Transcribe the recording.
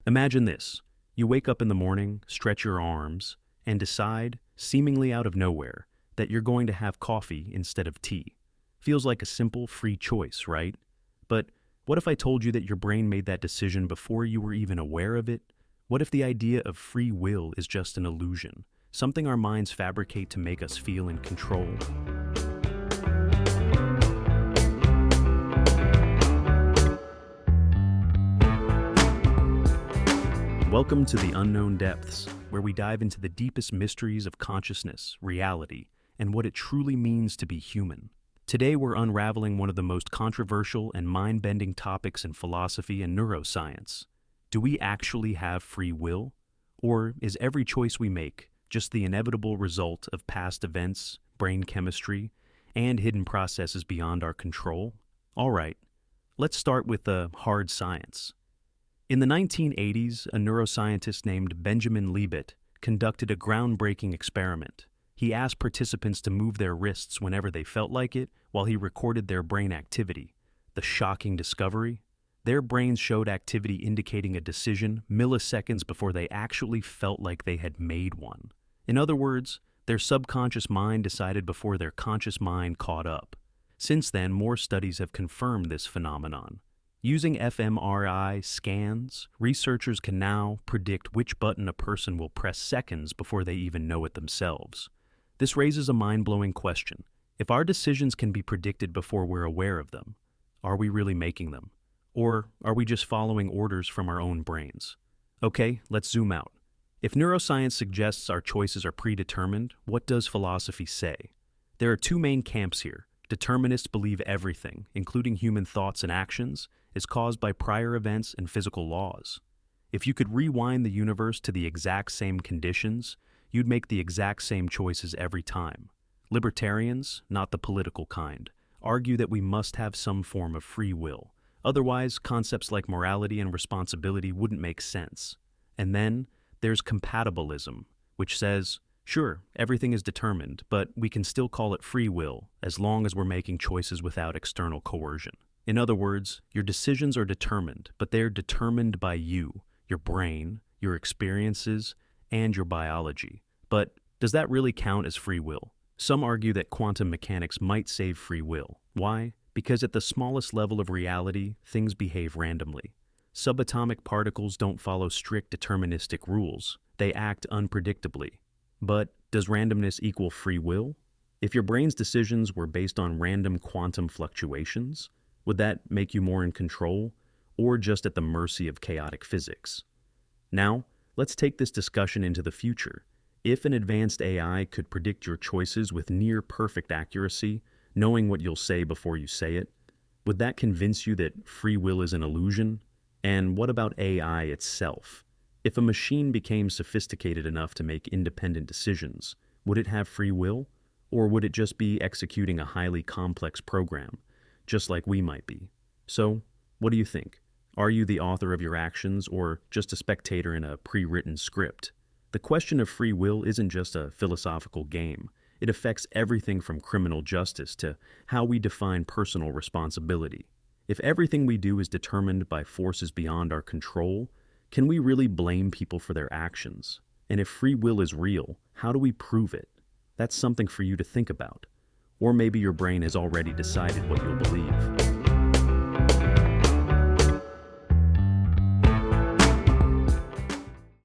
Imagine this. You wake up in the morning, stretch your arms, and decide, seemingly out of nowhere, that you're going to have coffee instead of tea. Feels like a simple, free choice, right? But what if I told you that your brain made that decision before you were even aware of it? What if the idea of free will is just an illusion, something our minds fabricate to make us feel in control? Welcome to the Unknown Depths, where we dive into the deepest mysteries of consciousness, reality, and what it truly means to be human. Today we're unraveling one of the most controversial and mind-bending topics in philosophy and neuroscience. Do we actually have free will? Or is every choice we make just the inevitable result of past events, brain chemistry, and hidden processes beyond our control? All right, let's start with the hard science. In the 1980s, a neuroscientist named Benjamin Libet conducted a groundbreaking experiment. He asked participants to move their wrists whenever they felt like it while he recorded their brain activity. The shocking discovery? Their brains showed activity indicating a decision milliseconds before they actually felt like they had made one. In other words, their subconscious mind decided before their conscious mind caught up. Since then, more studies have confirmed this phenomenon. Using fMRI scans, researchers can now predict which button a person will press seconds before they even know it themselves. This raises a mind-blowing question. If our decisions can be predicted before we're aware of them, are we really making them? Or are we just following orders from our own brains? Okay, let's zoom out. If neuroscience suggests our choices are predetermined, what does philosophy say? There are two main camps here. Determinists believe everything, including human thoughts and actions, is caused by prior events and physical laws. If you could rewind the universe to the exact same conditions, you'd make the exact same choices every time. Libertarians, not the political kind, argue that we must have some form of free will. Otherwise, concepts like morality and responsibility wouldn't make sense. And then there's compatibilism, which says, sure, everything is determined, but we can still call it free will as long as we're making choices without external coercion. In other words, your decisions are determined, but they're determined by you, your brain, your experiences, and your biology. But does that really count as free will? Some argue that quantum mechanics might save free will. Why? Because at the smallest level of reality, things behave randomly. Subatomic particles don't follow strict deterministic rules. They act unpredictably. But does randomness equal free will? If your brain's decisions were based on random quantum fluctuations, would that make you more in control, or just at the mercy of chaotic physics? Now, let's take this discussion into the future. If an advanced AI could predict your choices with near-perfect accuracy, knowing what you'll say before you say it, would that convince you that free will is an illusion? And what about AI itself? If a machine became sophisticated enough to make independent decisions, would it have free will? Or would it just be executing a highly complex program, just like we might be? So, what do you think? Are you the author of your actions or just a spectator in a pre-written script? The question of free will isn't just a philosophical game. It affects everything from criminal justice to how we define personal responsibility. If everything we do is determined by forces beyond our control, can we really blame people for their actions? And if free will is real, how do we prove it? That's something for you to think about. Or maybe your brain has already decided what you'll believe.